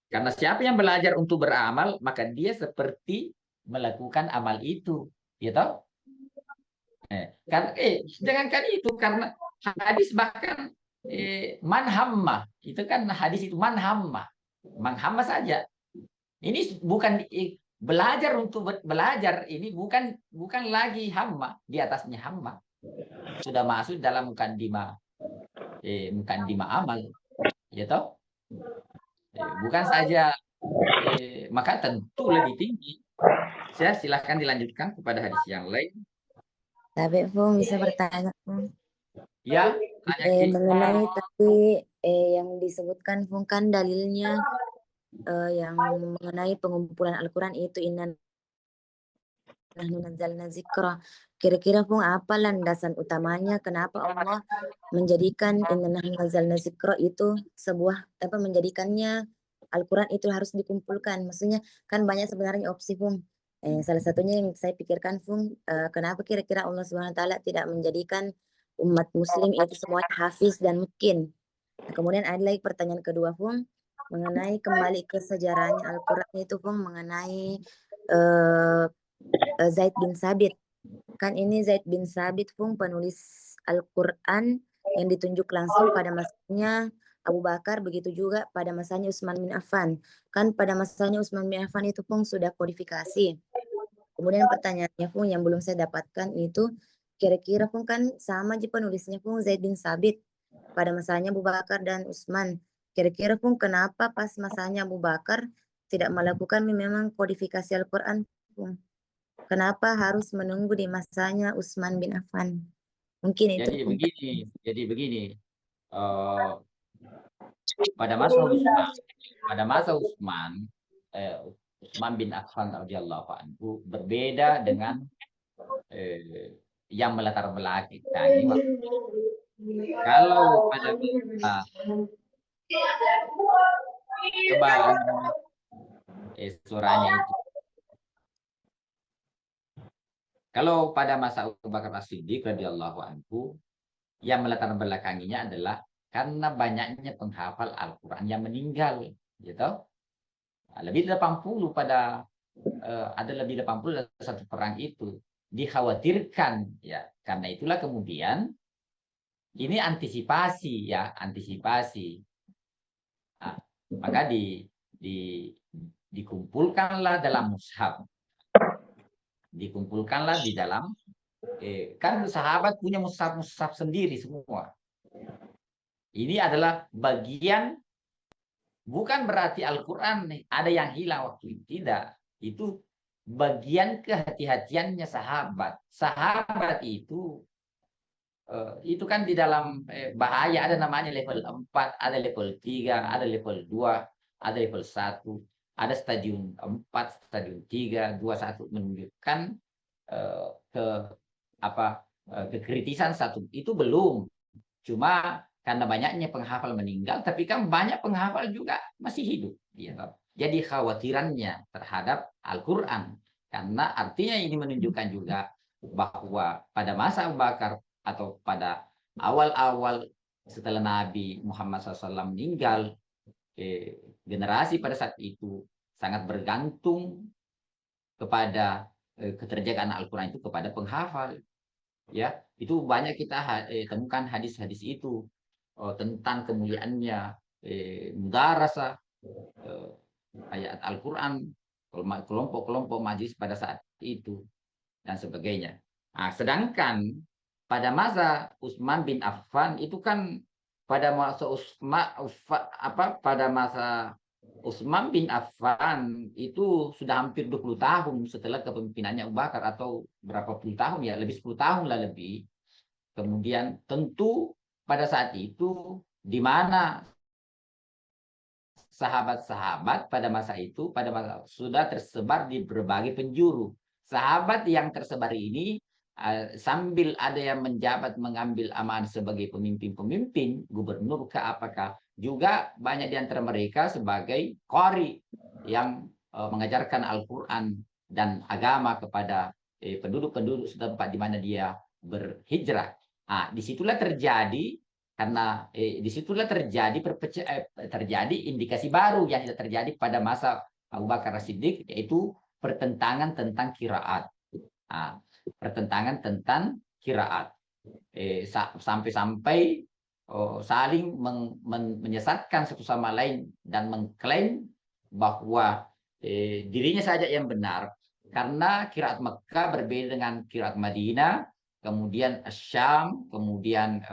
Karena siapa yang belajar untuk beramal, maka dia seperti melakukan amal itu. Ya toh? Kan, jangankan itu, karena hadis bahkan manhamma. Itu kan hadis itu manhamma. Manhamma saja. Ini bukan belajar untuk belajar, ini bukan lagi hamma, di atasnya hamma. Sudah masuk dalam mukadimah amal, ya toh? Bukan saja maka tentu lebih tinggi. Saya silahkan dilanjutkan kepada hadis yang lain. Tapi Fung bisa bertanya Fung. Ya, tanya Ki. Mengenai tadi yang disebutkan Fung kan dalilnya yang mengenai pengumpulan Al-Quran itu inna nahnu nazzalna dzikra. Kira-kira Fung apa landasan utamanya kenapa Allah menjadikan inna nahnu nazzalna dzikra itu sebuah apa menjadikannya Al-Quran itu harus dikumpulkan. Maksudnya kan banyak sebenarnya opsi Fung. Salah satunya yang saya pikirkan Fung, kenapa kira-kira Allah Subhanahu wa taala tidak menjadikan umat muslim itu semuanya hafiz dan mungkin. Nah, kemudian ada lagi pertanyaan kedua Fung mengenai kembali ke sejarahnya Al-Quran itu Fung mengenai eh, Zaid bin Sabit. Kan ini Zaid bin Sabit Fung penulis Al-Quran yang ditunjuk langsung pada masanya Abu Bakar, begitu juga pada masanya Utsman bin Affan. Kan pada masanya Utsman bin Affan itu Fung sudah kodifikasi. Kemudian pertanyaannya Fung yang belum saya dapatkan itu kira-kira Fung kan sama aja penulisnya Fung Zaid bin Sabit pada masanya Abu Bakar dan Utsman. Kira-kira Fung kenapa pas masanya Abu Bakar tidak melakukan memang kodifikasi Al-Quran Fung? Kenapa harus menunggu di masanya Utsman bin Affan? Mungkin itu. Jadi begini. eh, pada masa Utsman, Utsman bin Affan radhiyallahu anhu berbeda dengan yang melatar belakangi waktu. Kalau pada coba suaranya itu. Kalau pada masa Abu Bakar As-Siddiq radhiyallahu anhu, yang melatar belakanginya adalah karena banyaknya penghafal Al-Quran yang meninggal, gitu. Lebih 80 ada lebih 80 dalam satu perang itu. Dikhawatirkan, ya, karena itulah kemudian ini antisipasi. Nah, maka dikumpulkanlah dalam mushaf. Dikumpulkanlah di dalam kan sahabat punya mushaf sendiri semua. Ini adalah bagian, bukan berarti Al-Quran ada yang hilang waktu itu, tidak. Itu bagian kehati-hatiannya sahabat. Sahabat itu kan di dalam bahaya, ada namanya level 4, ada level 3, ada level 2, ada level 1, ada stadium 4, stadium 3, 2, 1, menunjukkan ke kekritisan satu itu belum. Cuma karena banyaknya penghafal meninggal, tapi kan banyak penghafal juga masih hidup. Ya. Jadi khawatirannya terhadap Al-Quran. Karena artinya ini menunjukkan juga bahwa pada masa Abu Bakar atau pada awal-awal setelah Nabi Muhammad SAW meninggal, generasi pada saat itu sangat bergantung kepada keterjagaan Al-Quran itu kepada penghafal. Ya, itu banyak kita temukan hadis-hadis itu tentang kemuliaannya mudarasah ayat Al-Quran, kelompok-kelompok majlis pada saat itu dan sebagainya. Nah, sedangkan pada masa Utsman bin Affan itu kan pada masa Utsman bin Affan itu sudah hampir 20 tahun setelah kepemimpinannya Abu Bakar, atau berapa puluh tahun, ya lebih 10 tahun lah lebih. Kemudian tentu pada saat itu di mana sahabat-sahabat pada masa itu sudah tersebar di berbagai penjuru. Sahabat yang tersebar ini sambil ada yang menjabat mengambil amanah sebagai pemimpin-pemimpin, gubernur ke apakah, juga banyak di antara mereka sebagai qari yang mengajarkan Al-Quran dan agama kepada penduduk-penduduk setempat di mana dia berhijrah. Disitulah terjadi Karena disitulah terjadi indikasi baru yang tidak terjadi pada masa Abu Bakar As-Siddiq, yaitu pertentangan tentang qiraat. Nah, pertentangan tentang qiraat. Sampai-sampai saling menyesatkan satu sama lain dan mengklaim bahwa dirinya saja yang benar karena qiraat Mekah berbeda dengan qiraat Madinah, kemudian Syam, kemudian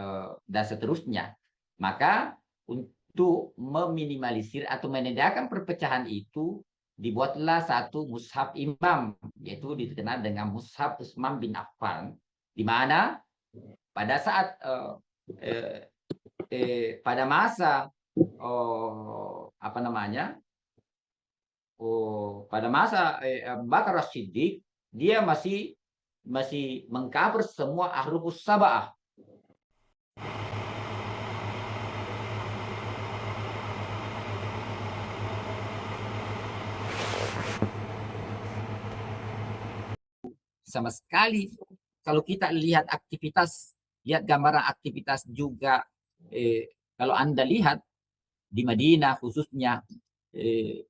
dan seterusnya. Maka untuk meminimalisir atau menandakan perpecahan itu dibuatlah satu mushaf imam, yaitu dikenal dengan mushaf Utsman bin Affan, di mana pada saat pada masa apa namanya pada masa Abu Bakar As-Siddiq, dia masih mengcover semua ahrufus sab'ah. Sama sekali kalau kita lihat aktivitas, lihat gambaran aktivitas juga, kalau Anda lihat di Madinah khususnya,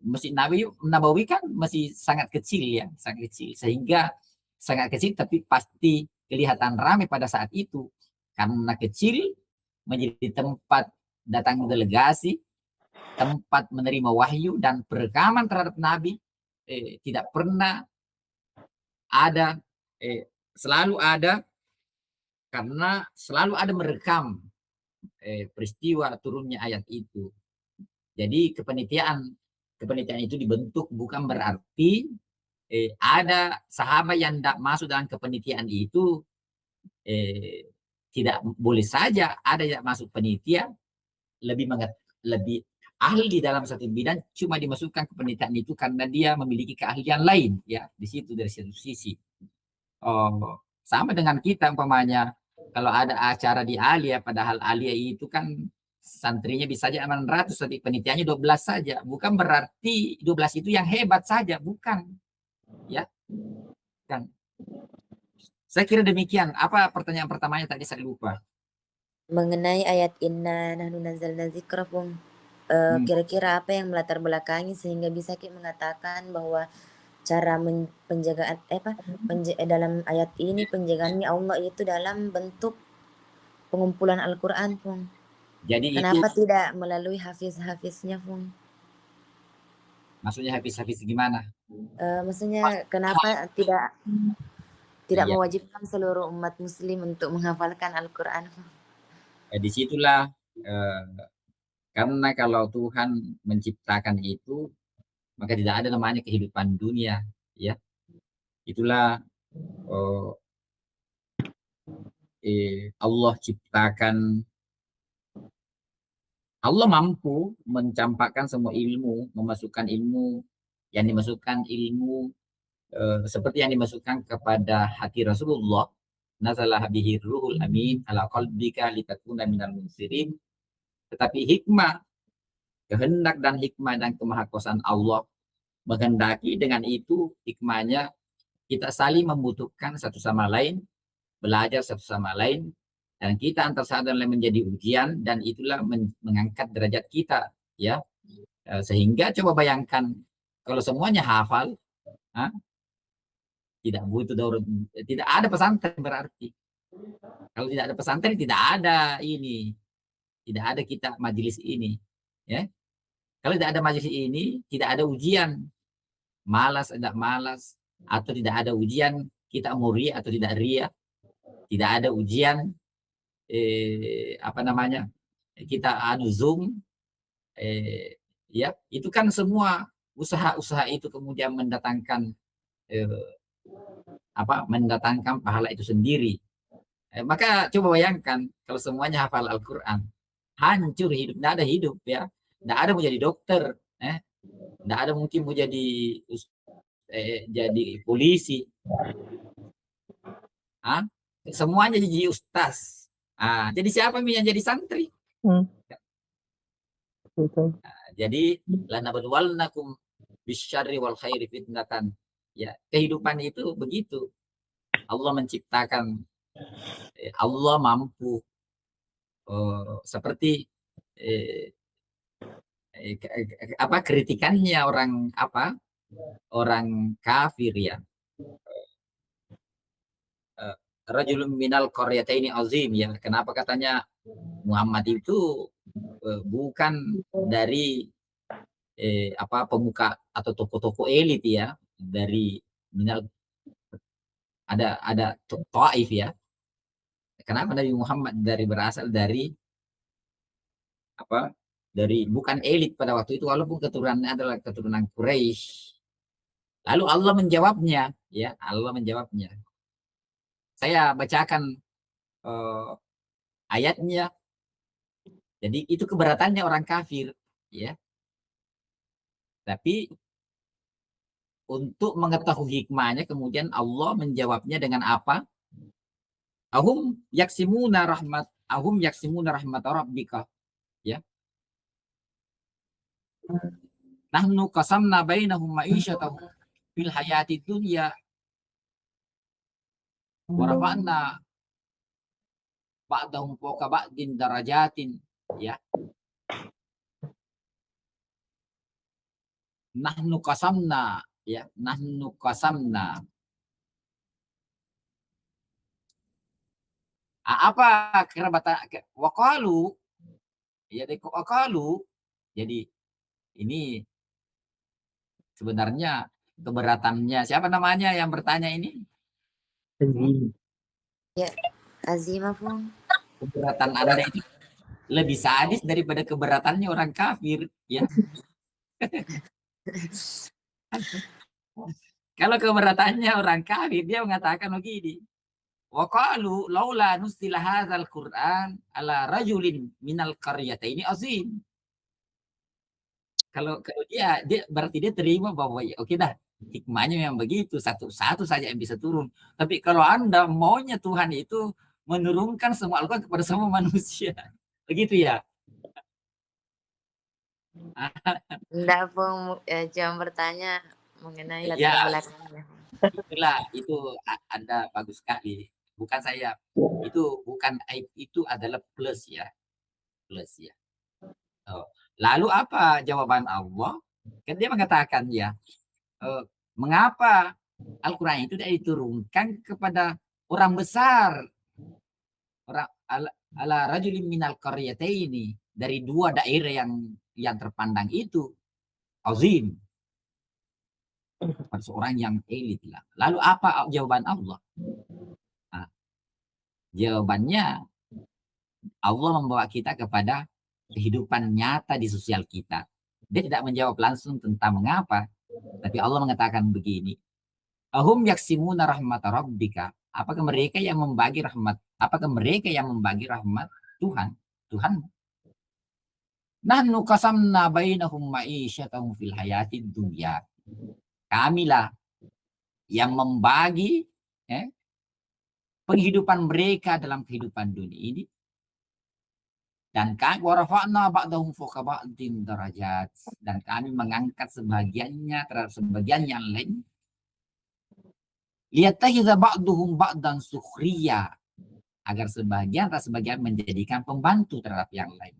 Masjid Nabawi kan masih sangat kecil ya, sangat kecil, sehingga sangat kecil tapi pasti kelihatan ramai pada saat itu karena kecil, menjadi tempat datang delegasi, tempat menerima wahyu dan perekaman terhadap Nabi. Tidak pernah ada, selalu ada, karena selalu ada merekam peristiwa turunnya ayat itu. Jadi kepenitiaan itu dibentuk bukan berarti ada sahabat yang tidak masuk dalam kepenitiaan itu tidak boleh saja ada yang masuk penitia lebih ahli dalam satu bidang, cuma dimasukkan ke penelitian itu karena dia memiliki keahlian lain ya di situ dari satu sisi. Sama dengan kita umpamanya kalau ada acara di Alia, padahal Alia itu kan santrinya bisa saja 600, tapi penelitiannya 12 saja. Bukan berarti 12 itu yang hebat saja, bukan. Ya. Kan. Saya kira demikian. Apa pertanyaan pertamanya tadi saya lupa. Mengenai ayat inna nahnu nazzalna dzikra, Pung. Kira-kira apa yang melatar belakangi sehingga bisa kita mengatakan bahwa cara penjagaan dalam ayat ini penjagaannya Allah itu dalam bentuk pengumpulan Al-Quran, Pung. Jadi Kenapa itu tidak melalui hafiz-hafiznya, Pung? maksudnya habis-habis gimana? Maksudnya kenapa tidak Iya. mewajibkan seluruh umat muslim untuk menghafalkan Al-Quran? Disitulah karena kalau Tuhan menciptakan itu, maka tidak ada namanya kehidupan dunia, ya. Itulah Allah ciptakan, Allah mampu mencampakkan semua ilmu, memasukkan ilmu yang dimasukkan ilmu seperti yang dimasukkan kepada hati Rasulullah, nazalah bihi ruhul amin ala qalbika litakuna minal munzirin. Tetapi hikmah, kehendak dan hikmah dan kemahakuasaan Allah menghendaki dengan itu, hikmahnya kita saling membutuhkan satu sama lain, belajar satu sama lain, dan kita antar satu dan lain menjadi ujian, dan itulah mengangkat derajat kita, ya. Sehingga coba bayangkan kalau semuanya hafal, tidak butuh daurah, tidak ada pesantren berarti. Kalau tidak ada pesantren, tidak ada ini, tidak ada kita majelis ini, ya. Kalau tidak ada majelis ini, tidak ada ujian, malas tidak malas, atau tidak ada ujian kita mau ria atau tidak ria, tidak ada ujian apa namanya kita adu Zoom, ya itu kan semua usaha-usaha itu kemudian mendatangkan mendatangkan pahala itu sendiri. Maka coba bayangkan kalau semuanya hafal Al-Quran, hancur hidup, tidak ada hidup, ya, tidak ada mau jadi dokter, tidak ada mungkin mau jadi polisi, semuanya jadi ustaz. Jadi siapa yang jadi santri? Jadi lanabluwannakum bisyarri wal khairi fitnatan. Ya, kehidupan itu begitu. Allah menciptakan, Allah mampu seperti eh, apa kritikannya orang kafir ya. Eh, Rajulun minal qaryataini azim ya. Kenapa katanya Muhammad itu bukan dari pemuka atau tokoh-tokoh elit ya, dari minal, ada Taif ya. Kenapa Nabi Muhammad berasal dari apa? Dari bukan elit pada waktu itu, walaupun keturunannya adalah keturunan Quraisy. Lalu Allah menjawabnya, ya Allah menjawabnya. Saya bacakan eh, ayatnya. Jadi itu keberatannya orang kafir, ya. Tapi untuk mengetahui hikmahnya, kemudian Allah menjawabnya dengan apa? Ahum yaksimuna rahmat rabbika, ya. Nahnu qasamna bainahum ma'isyatahum fil hayati dunya wa rafa'na ba'dahum fawqa ba'din darajatin, ya. Nahnu qasamna, ya, nahnu qasamna. Apa kerabatan waqalu, ya, waqalu. Jadi ini sebenarnya keberatannya siapa namanya yang bertanya ini? Ya, Azimah pun. Keberatan Anda itu lebih sadis daripada keberatannya orang kafir, ya. Kalau keberatannya orang kafir, dia mengatakan begini. Wa qalu laula nuzila hadzal Qur'an ala rajulin minal qaryataini azim. Kalau dia berarti dia terima bahwa ya oke dah, hikmahnya memang begitu, satu-satu saja yang bisa turun. Tapi kalau Anda maunya Tuhan itu menurunkan semua Al-Quran kepada semua manusia. Begitu ya? Enggak pun, cuma bertanya mengenai latar Ya, belakangnya. itulah itu Anda bagus sekali. Bukan saya. Itu bukan aib, itu adalah plus ya. Plus ya. Oh. Lalu apa jawaban Allah? Kan dia mengatakan ya, mengapa Al-Quran itu tidak diturunkan kepada orang besar, orang ala rajulin minal qaryataini, dari dua daerah yang terpandang itu azim, seorang yang elit lah. Lalu apa jawaban Allah? Nah, jawabannya Allah membawa kita kepada kehidupan nyata di sosial kita. Dia tidak menjawab langsung tentang mengapa, tapi Allah mengatakan begini. Ahum yaksimuna rahmat rabbika. Apakah mereka yang membagi rahmat? Apakah mereka yang membagi rahmat Tuhan? Tuhan. Nahnu qasamna bainahum ma'isyatahum fil hayatid dunya. Kamilah yang membagi penghidupan mereka dalam kehidupan dunia ini. Dan kami warafa'na ba'dahum fawqa ba'din darajat. Dan kami mengangkat sebagiannya terhadap sebagian yang lain. Liyattakhidha ba'duhum ba'dan sukhriya, agar sebagian menjadikan pembantu terhadap yang lain.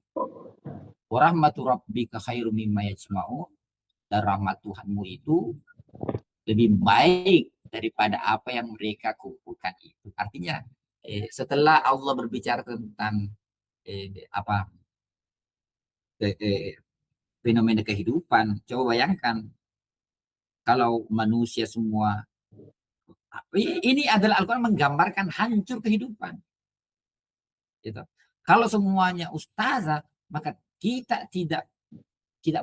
Wa rahmatu rabbika khairum mimma yajma'un. Dan rahmat Tuhanmu itu lebih baik daripada apa yang mereka kumpulkan itu. Artinya setelah Allah berbicara tentang fenomena kehidupan, coba bayangkan kalau manusia semua, ini adalah Al-Quran menggambarkan hancur kehidupan. Gitu. Kalau semuanya ustazah, maka kita tidak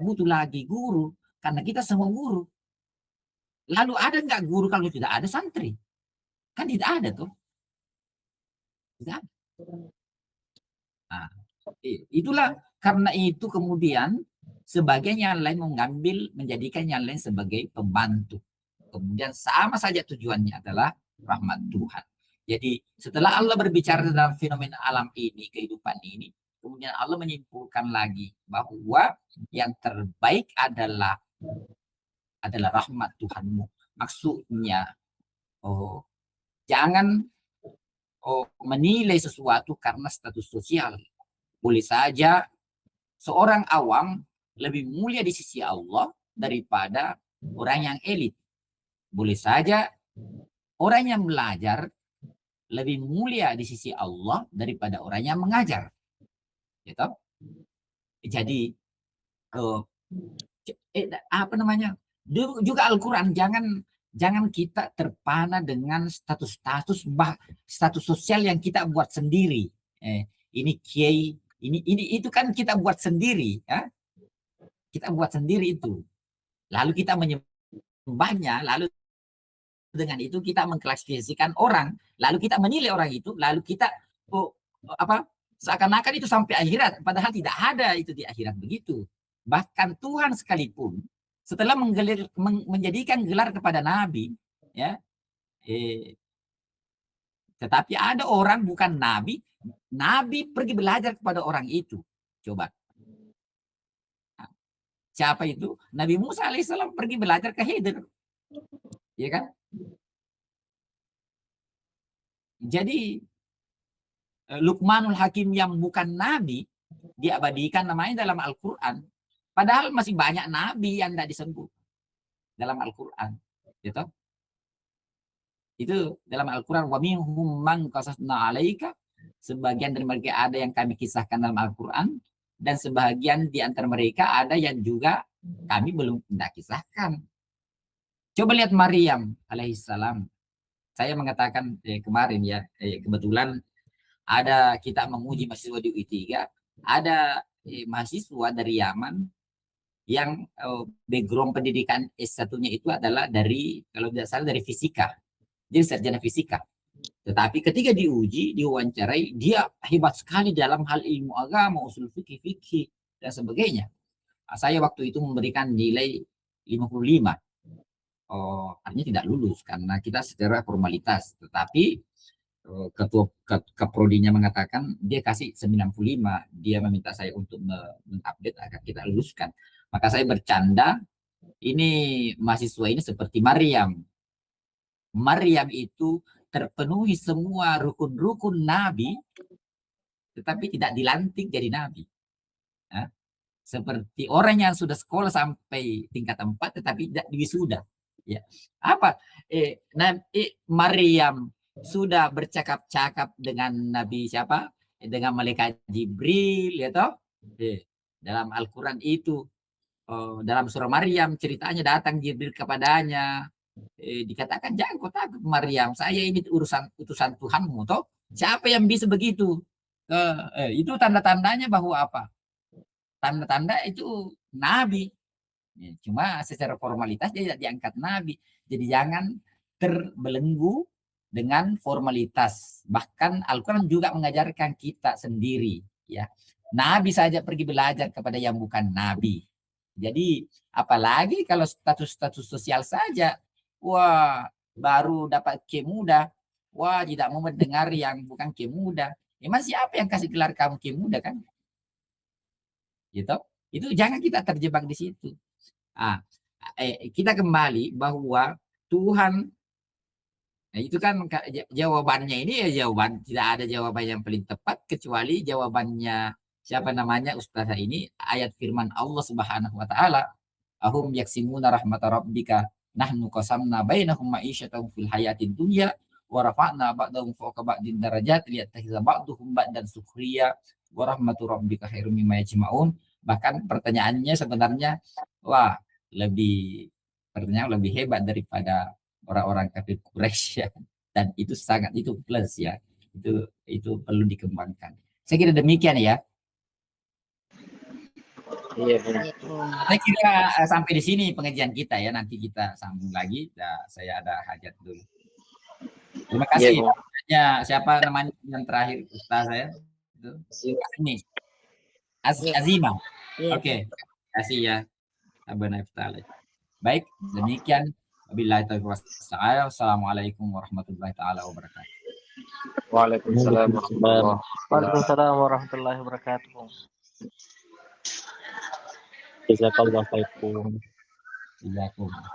butuh lagi guru, karena kita semua guru. Lalu ada nggak guru kalau tidak ada santri? Kan tidak ada tuh. Tidak ada. Nah, itulah karena itu kemudian sebagian yang lain menjadikan yang lain sebagai pembantu. Kemudian sama saja tujuannya adalah rahmat Tuhan. Jadi setelah Allah berbicara tentang fenomena alam ini, kehidupan ini, kemudian Allah menyimpulkan lagi bahwa yang terbaik adalah rahmat Tuhanmu. Maksudnya, jangan menilai sesuatu karena status sosial. Boleh saja seorang awam lebih mulia di sisi Allah daripada orang yang elit. Boleh saja orang yang belajar lebih mulia di sisi Allah daripada orang yang mengajar. Gitu. Jadi apa namanya? Juga Al-Quran jangan kita terpana dengan status sosial yang kita buat sendiri. Ini kiai, ini itu kan kita buat sendiri, ya. Kita buat sendiri itu. Lalu kita menyembahnya, lalu dengan itu kita mengklasifikasikan orang, lalu kita menilai orang itu, lalu kita apa seakan-akan itu sampai akhirat, padahal tidak ada itu di akhirat begitu. Bahkan Tuhan sekalipun setelah menjadikan gelar kepada Nabi, ya, tetapi ada orang bukan Nabi, Nabi pergi belajar kepada orang itu. Coba, siapa itu? Nabi Musa alaihissalam pergi belajar ke Khidir, ya kan? Jadi Luqmanul Hakim yang bukan nabi diabadikan namanya dalam Al-Quran. Padahal masih banyak nabi yang tidak disebut dalam Al-Quran. Gitu? Itu dalam Al-Quran. Wa minhum man qasasna 'alaika. Sebagian dari mereka ada yang kami kisahkan dalam Al-Quran. Dan sebagian di antara mereka ada yang juga kami belum tidak kisahkan. Coba lihat Maryam alaihissalam. Saya mengatakan kemarin ya, kebetulan ada kita menguji mahasiswa di UI3, ada mahasiswa dari Yaman yang background pendidikan S1-nya itu adalah dari, kalau tidak salah, dari fisika. Jadi sarjana fisika. Tetapi ketika diuji, diwawancarai, dia hebat sekali dalam hal ilmu agama, usul fikih, dan sebagainya. Saya waktu itu memberikan nilai 55. Artinya tidak lulus karena kita secara formalitas. Tetapi ketua keprodinya mengatakan dia kasih 95, dia meminta saya untuk mengupdate agar kita luluskan. Maka saya bercanda, ini mahasiswa ini seperti Maryam. Maryam itu terpenuhi semua rukun-rukun Nabi, tetapi tidak dilantik jadi Nabi. Nah, seperti orang yang sudah sekolah sampai tingkat 4, tetapi tidak diwisuda. Ya. Apa? Maryam sudah bercakap-cakap dengan Nabi siapa? Dengan malaikat Jibril, ya toh? Dalam Al-Quran itu, dalam surah Maryam ceritanya datang Jibril kepadanya. Dikatakan jangan kau takut Maryam, saya ini utusan Tuhanmu, toh? Siapa yang bisa begitu? Itu tanda-tandanya bahwa apa? Tanda-tanda itu Nabi. Cuma secara formalitas dia tidak diangkat Nabi. Jadi jangan terbelenggu dengan formalitas. Bahkan Al-Quran juga mengajarkan kita sendiri. Ya, Nabi saja pergi belajar kepada yang bukan Nabi. Jadi apalagi kalau status-status sosial saja. Wah, baru dapat kemuda. Wah, tidak mau mendengar yang bukan kemuda. Emang siapa yang kasih gelar kamu kemuda kan? Gitu. Itu jangan kita terjebak di situ. Kita kembali bahwa Tuhan, itu kan jawabannya ini ya jawaban, tidak ada jawaban yang paling tepat kecuali jawabannya siapa namanya ustazah ini, ayat firman Allah Subhanahu wa taala, ahum yaksimuna rahmata rabbika nahnu qasamna bainahum ma'isyatahum fil hayatid dunya wa rafa'na ba'dahum fawqa ba'din darajat liyattakhidha ba'duhum ba'dan sukhriya wa rahmatu rabbika khairum mimma yajma'un. Bahkan pertanyaannya sebenarnya pertanyaan lebih hebat daripada orang-orang kafir Quraisy, ya. Dan itu sangat itu plus, ya. Itu perlu dikembangkan. Saya kira demikian, ya. Iya. Saya kira sampai di sini pengajian kita, ya. Nanti kita sambung lagi. Saya ada hajat dulu. Terima kasih. Siapa namanya yang terakhir Ustaz saya? Ini Azima. Oke. Terima kasih, ya. Baik, demikian. Wabillahi taufiq wal Assalamualaikum warahmatullahi taala wabarakatuh. Waalaikumsalam warahmatullahi wabarakatuh. Jazakallahu khairan. Jazakumullah.